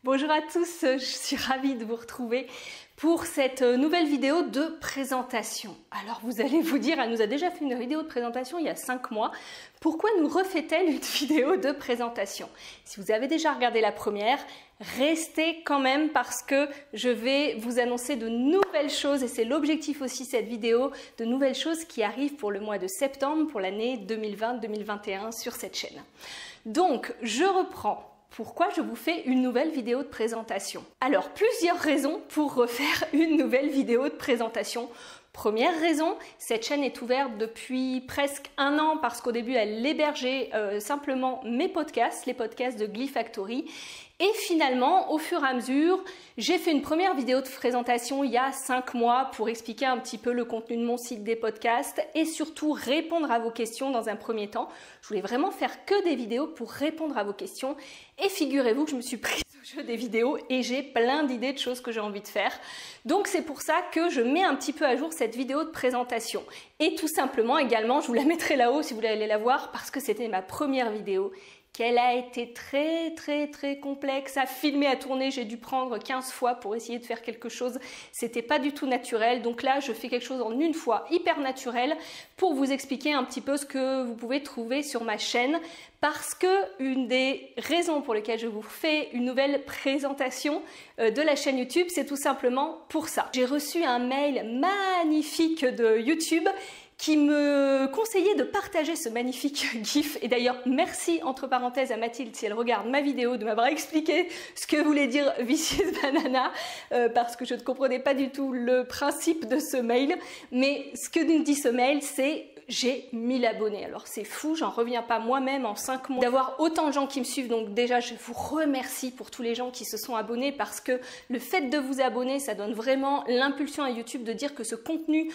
Bonjour à tous, je suis ravie de vous retrouver pour cette nouvelle vidéo de présentation. Alors vous allez vous dire, elle nous a déjà fait une vidéo de présentation il y a 5 mois. Pourquoi nous refait-elle une vidéo de présentation? Si vous avez déjà regardé la première, restez quand même parce que je vais vous annoncer de nouvelles choses et c'est l'objectif aussi de cette vidéo, de nouvelles choses qui arrivent pour le mois de septembre, pour l'année 2020-2021 sur cette chaîne. Donc je reprends. Pourquoi je vous fais une nouvelle vidéo de présentation? Alors, plusieurs raisons pour refaire une nouvelle vidéo de présentation. Première raison, cette chaîne est ouverte depuis presque 1 an parce qu'au début, elle hébergeait simplement mes podcasts, les podcasts de Glee Factory. Et finalement, au fur et à mesure, j'ai fait une première vidéo de présentation il y a 5 mois pour expliquer un petit peu le contenu de mon site, des podcasts et surtout répondre à vos questions dans un premier temps. Je voulais vraiment faire que des vidéos pour répondre à vos questions. Et figurez-vous que je me suis prise au jeu des vidéos et j'ai plein d'idées de choses que j'ai envie de faire. Donc c'est pour ça que je mets un petit peu à jour cette vidéo de présentation. Et tout simplement également, je vous la mettrai là-haut si vous voulez aller la voir parce que c'était ma première vidéo. Qu'elle a été très complexe à filmer, à tourner. J'ai dû prendre 15 fois pour essayer de faire quelque chose. C'était pas du tout naturel. Donc là, je fais quelque chose en une fois, hyper naturel, pour vous expliquer un petit peu ce que vous pouvez trouver sur ma chaîne. Parce que une des raisons pour lesquelles je vous fais une nouvelle présentation de la chaîne YouTube, c'est tout simplement pour ça. J'ai reçu un mail magnifique de YouTube qui me conseillait de partager ce magnifique GIF. Et d'ailleurs, merci entre parenthèses à Mathilde si elle regarde ma vidéo de m'avoir expliqué ce que voulait dire Vicious Banana parce que je ne comprenais pas du tout le principe de ce mail. Mais ce que nous dit ce mail, c'est j'ai 1000 abonnés. Alors c'est fou, j'en reviens pas moi-même en 5 mois d'avoir autant de gens qui me suivent. Donc déjà, je vous remercie pour tous les gens qui se sont abonnés parce que le fait de vous abonner, ça donne vraiment l'impulsion à YouTube de dire que ce contenu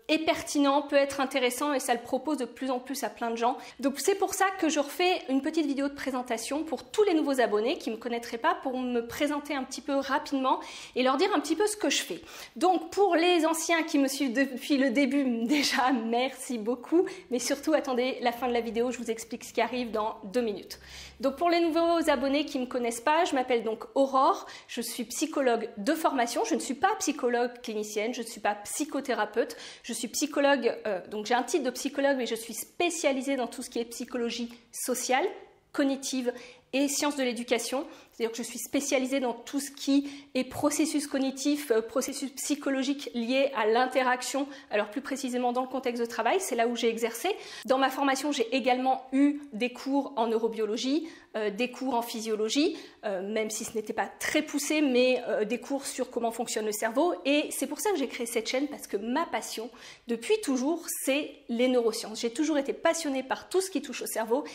est pertinent, peut être intéressant et ça le propose de plus en plus à plein de gens. Donc c'est pour ça que je refais une petite vidéo de présentation pour tous les nouveaux abonnés qui ne me connaîtraient pas, pour me présenter un petit peu rapidement et leur dire un petit peu ce que je fais. Donc pour les anciens qui me suivent depuis le début, déjà merci beaucoup, mais surtout attendez la fin de la vidéo, je vous explique ce qui arrive dans 2 minutes. Donc pour les nouveaux abonnés qui ne me connaissent pas, je m'appelle donc Aurore, je suis psychologue de formation, je ne suis pas psychologue clinicienne, je ne suis pas psychothérapeute, je suis psychologue, donc j'ai un titre de psychologue, mais je suis spécialisée dans tout ce qui est psychologie sociale, cognitive et sciences de l'éducation. C'est-à-dire que je suis spécialisée dans tout ce qui est processus cognitif, processus psychologique lié à l'interaction, alors plus précisément dans le contexte de travail, c'est là où j'ai exercé. Dans ma formation, j'ai également eu des cours en neurobiologie, des cours en physiologie, même si ce n'était pas très poussé, mais des cours sur comment fonctionne le cerveau. Et c'est pour ça que j'ai créé cette chaîne, parce que ma passion, depuis toujours, c'est les neurosciences. J'ai toujours été passionnée par tout ce qui touche au cerveau.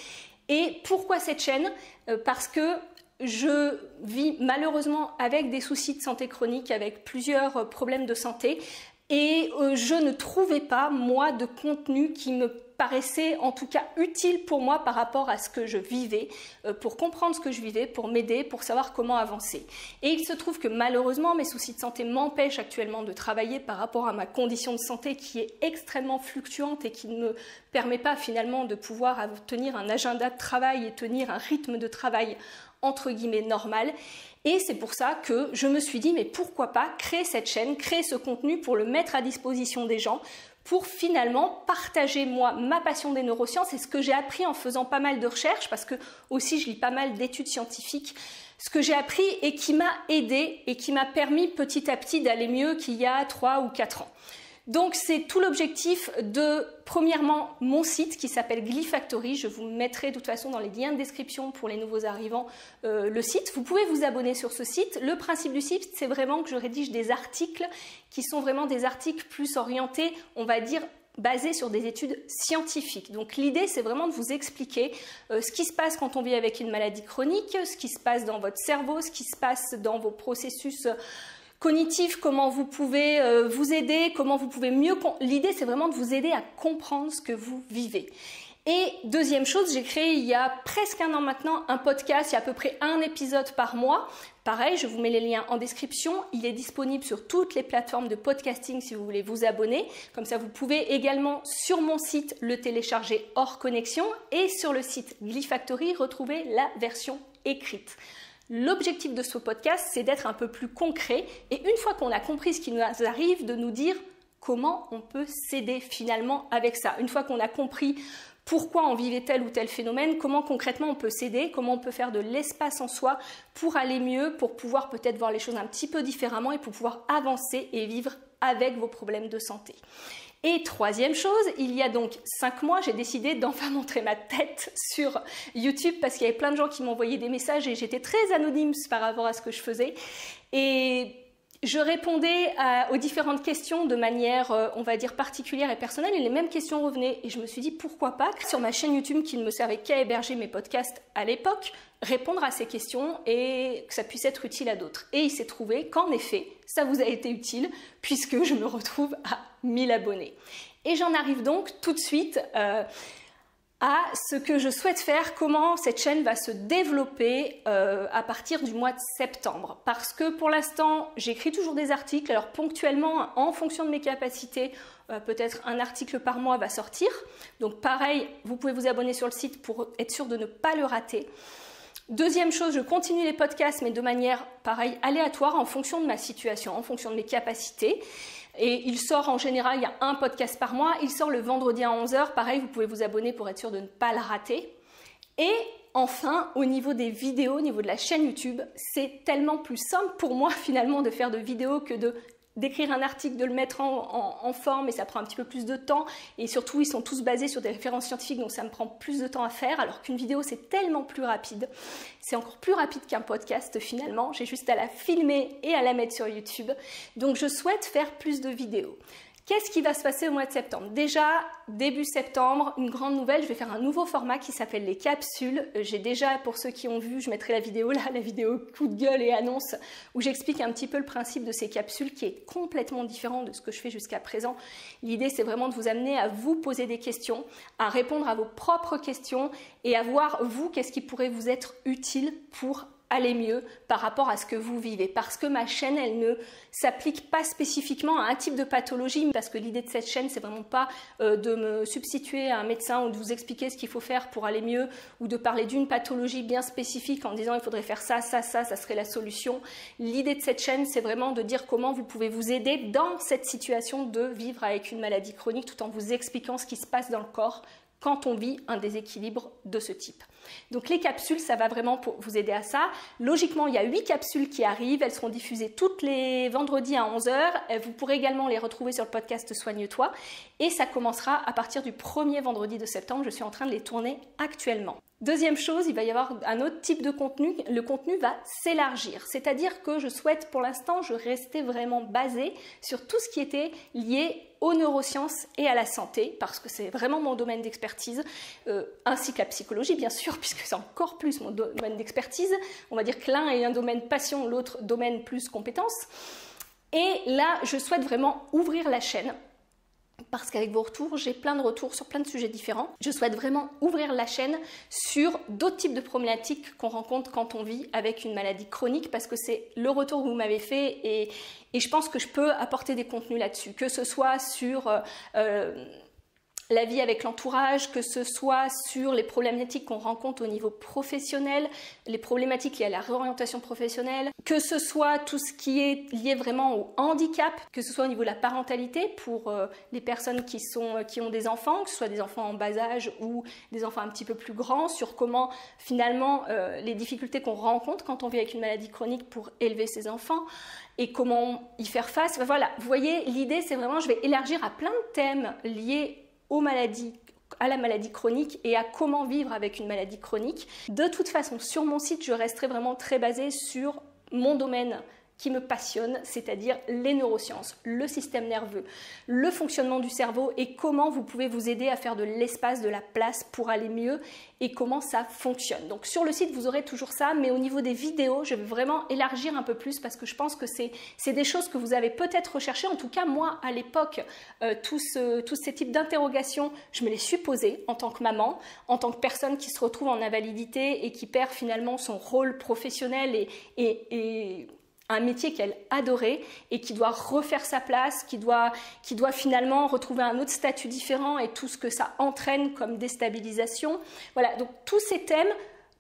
Et pourquoi cette chaîne? Parce que je vis malheureusement avec des soucis de santé chronique, avec plusieurs problèmes de santé et je ne trouvais pas, moi, de contenu qui me paraissait en tout cas utile pour moi par rapport à ce que je vivais, pour comprendre ce que je vivais, pour m'aider, pour savoir comment avancer. Et il se trouve que malheureusement, mes soucis de santé m'empêchent actuellement de travailler par rapport à ma condition de santé qui est extrêmement fluctuante et qui ne me permet pas finalement de pouvoir tenir un agenda de travail et tenir un rythme de travail entre guillemets normal. Et c'est pour ça que je me suis dit, mais pourquoi pas créer cette chaîne, créer ce contenu pour le mettre à disposition des gens, pour finalement partager moi ma passion des neurosciences et ce que j'ai appris en faisant pas mal de recherches, parce que aussi je lis pas mal d'études scientifiques, ce que j'ai appris et qui m'a aidé et qui m'a permis petit à petit d'aller mieux qu'il y a 3 ou 4 ans. Donc c'est tout l'objectif de, premièrement, mon site qui s'appelle Glee Factory. Je vous mettrai de toute façon dans les liens de description pour les nouveaux arrivants le site. Vous pouvez vous abonner sur ce site. Le principe du site, c'est vraiment que je rédige des articles qui sont vraiment des articles plus orientés, on va dire, basés sur des études scientifiques. Donc l'idée, c'est vraiment de vous expliquer ce qui se passe quand on vit avec une maladie chronique, ce qui se passe dans votre cerveau, ce qui se passe dans vos processus cognitif, comment vous pouvez vous aider, comment vous pouvez mieux... L'idée, c'est vraiment de vous aider à comprendre ce que vous vivez. Et deuxième chose, j'ai créé il y a presque 1 an maintenant un podcast, il y a à peu près 1 épisode par mois. Pareil, je vous mets les liens en description. Il est disponible sur toutes les plateformes de podcasting si vous voulez vous abonner. Comme ça, vous pouvez également sur mon site le télécharger hors connexion et sur le site Glee Factory retrouver la version écrite. L'objectif de ce podcast, c'est d'être un peu plus concret et une fois qu'on a compris ce qui nous arrive, de nous dire comment on peut s'aider finalement avec ça. Une fois qu'on a compris pourquoi on vivait tel ou tel phénomène, comment concrètement on peut s'aider, comment on peut faire de l'espace en soi pour aller mieux, pour pouvoir peut-être voir les choses un petit peu différemment et pour pouvoir avancer et vivre avec vos problèmes de santé. Et troisième chose, il y a donc 5 mois, j'ai décidé d'enfin montrer ma tête sur YouTube parce qu'il y avait plein de gens qui m'envoyaient des messages et j'étais très anonyme par rapport à ce que je faisais. Et je répondais aux différentes questions de manière, on va dire, particulière et personnelle et les mêmes questions revenaient. Et je me suis dit, pourquoi pas, sur ma chaîne YouTube qui ne me servait qu'à héberger mes podcasts à l'époque, répondre à ces questions et que ça puisse être utile à d'autres. Et il s'est trouvé qu'en effet, ça vous a été utile puisque je me retrouve à 1000 abonnés. Et j'en arrive donc tout de suite à ce que je souhaite faire, comment cette chaîne va se développer à partir du mois de septembre. Parce que pour l'instant, j'écris toujours des articles, alors ponctuellement, en fonction de mes capacités, peut-être un article par mois va sortir. Donc pareil, vous pouvez vous abonner sur le site pour être sûr de ne pas le rater. Deuxième chose, je continue les podcasts, mais de manière, pareil, aléatoire, en fonction de ma situation, en fonction de mes capacités. Et il sort en général, il y a un podcast par mois, il sort le vendredi à 11 h, pareil, vous pouvez vous abonner pour être sûr de ne pas le rater. Et enfin, au niveau des vidéos, au niveau de la chaîne YouTube, c'est tellement plus simple pour moi finalement de faire de vidéos que d'écrire un article, de le mettre en forme, et ça prend un petit peu plus de temps. Et surtout, ils sont tous basés sur des références scientifiques, donc ça me prend plus de temps à faire, alors qu'une vidéo, c'est tellement plus rapide. C'est encore plus rapide qu'un podcast, finalement. J'ai juste à la filmer et à la mettre sur YouTube. Donc, je souhaite faire plus de vidéos. Qu'est-ce qui va se passer au mois de septembre? Déjà, début septembre, une grande nouvelle, je vais faire un nouveau format qui s'appelle les capsules. J'ai déjà, pour ceux qui ont vu, je mettrai la vidéo là, la vidéo coup de gueule et annonce, où j'explique un petit peu le principe de ces capsules qui est complètement différent de ce que je fais jusqu'à présent. L'idée, c'est vraiment de vous amener à vous poser des questions, à répondre à vos propres questions et à voir, vous, qu'est-ce qui pourrait vous être utile pour aller mieux par rapport à ce que vous vivez, parce que ma chaîne, elle ne s'applique pas spécifiquement à un type de pathologie, parce que l'idée de cette chaîne, c'est vraiment pas de me substituer à un médecin ou de vous expliquer ce qu'il faut faire pour aller mieux, ou de parler d'une pathologie bien spécifique en disant il faudrait faire ça, ça, ça serait la solution. L'idée de cette chaîne, c'est vraiment de dire comment vous pouvez vous aider dans cette situation de vivre avec une maladie chronique, tout en vous expliquant ce qui se passe dans le corps quand on vit un déséquilibre de ce type. Donc les capsules, ça va vraiment pour vous aider à ça. Logiquement, il y a 8 capsules qui arrivent, elles seront diffusées tous les vendredis à 11 h. Vous pourrez également les retrouver sur le podcast Soigne-toi et ça commencera à partir du 1er vendredi de septembre. Je suis en train de les tourner actuellement. Deuxième chose, il va y avoir un autre type de contenu. Le contenu va s'élargir, c'est-à-dire que je souhaite pour l'instant, je restais vraiment basée sur tout ce qui était lié aux neurosciences et à la santé, parce que c'est vraiment mon domaine d'expertise, ainsi que la psychologie bien sûr, puisque c'est encore plus mon domaine d'expertise. On va dire que l'un est un domaine passion, l'autre domaine plus compétence. Et là, je souhaite vraiment ouvrir la chaîne, parce qu'avec vos retours, j'ai plein de retours sur plein de sujets différents. Je souhaite vraiment ouvrir la chaîne sur d'autres types de problématiques qu'on rencontre quand on vit avec une maladie chronique, parce que c'est le retour que vous m'avez fait et je pense que je peux apporter des contenus là-dessus, que ce soit sur la vie avec l'entourage, que ce soit sur les problématiques qu'on rencontre au niveau professionnel, les problématiques liées à la réorientation professionnelle, que ce soit tout ce qui est lié vraiment au handicap, que ce soit au niveau de la parentalité pour les personnes qui ont des enfants, que ce soit des enfants en bas âge ou des enfants un petit peu plus grands, sur comment finalement les difficultés qu'on rencontre quand on vit avec une maladie chronique pour élever ses enfants et comment y faire face. Voilà, vous voyez, l'idée c'est vraiment, je vais élargir à plein de thèmes liés aux maladies, à la maladie chronique et à comment vivre avec une maladie chronique. De toute façon, sur mon site, je resterai vraiment très basée sur mon domaine qui me passionne, c'est-à-dire les neurosciences, le système nerveux, le fonctionnement du cerveau et comment vous pouvez vous aider à faire de l'espace, de la place pour aller mieux et comment ça fonctionne. Donc sur le site, vous aurez toujours ça, mais au niveau des vidéos, je vais vraiment élargir un peu plus parce que je pense que c'est des choses que vous avez peut-être recherchées. En tout cas, moi, à l'époque, tous ces types d'interrogations, je me les suis posées en tant que maman, en tant que personne qui se retrouve en invalidité et qui perd finalement son rôle professionnel et un métier qu'elle adorait et qui doit refaire sa place, qui doit finalement retrouver un autre statut différent et tout ce que ça entraîne comme déstabilisation. Voilà, donc tous ces thèmes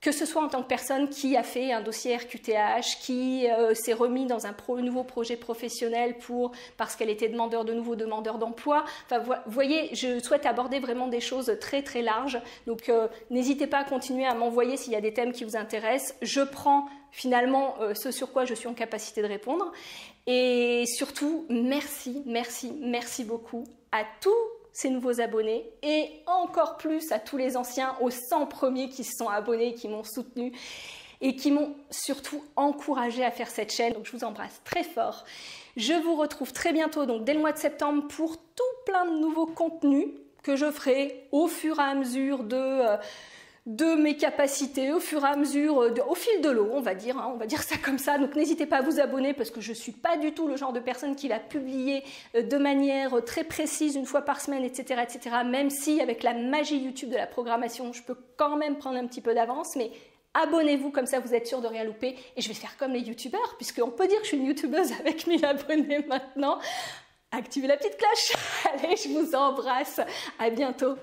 que ce soit en tant que personne qui a fait un dossier RQTH, qui s'est remis dans un nouveau projet professionnel parce qu'elle était demandeur d'emploi. Enfin, vous voyez, je souhaite aborder vraiment des choses très très larges. Donc n'hésitez pas à continuer à m'envoyer s'il y a des thèmes qui vous intéressent. Je prends finalement ce sur quoi je suis en capacité de répondre. Et surtout, merci beaucoup à tous ces nouveaux abonnés et encore plus à tous les anciens, aux 100 premiers qui se sont abonnés, qui m'ont soutenu et qui m'ont surtout encouragé à faire cette chaîne. Donc je vous embrasse très fort. Je vous retrouve très bientôt, donc dès le mois de septembre, pour tout plein de nouveaux contenus que je ferai au fur et à mesure de mes capacités, au fur et à mesure, au fil de l'eau, on va dire ça comme ça. Donc n'hésitez pas à vous abonner parce que je ne suis pas du tout le genre de personne qui va publier de manière très précise une fois par semaine, etc., etc. Même si avec la magie YouTube de la programmation, je peux quand même prendre un petit peu d'avance, mais abonnez-vous, comme ça vous êtes sûr de rien louper. Et je vais faire comme les youtubeurs, puisqu'on peut dire que je suis une youtubeuse avec 1000 abonnés maintenant. Activez la petite cloche. Allez, je vous embrasse. À bientôt.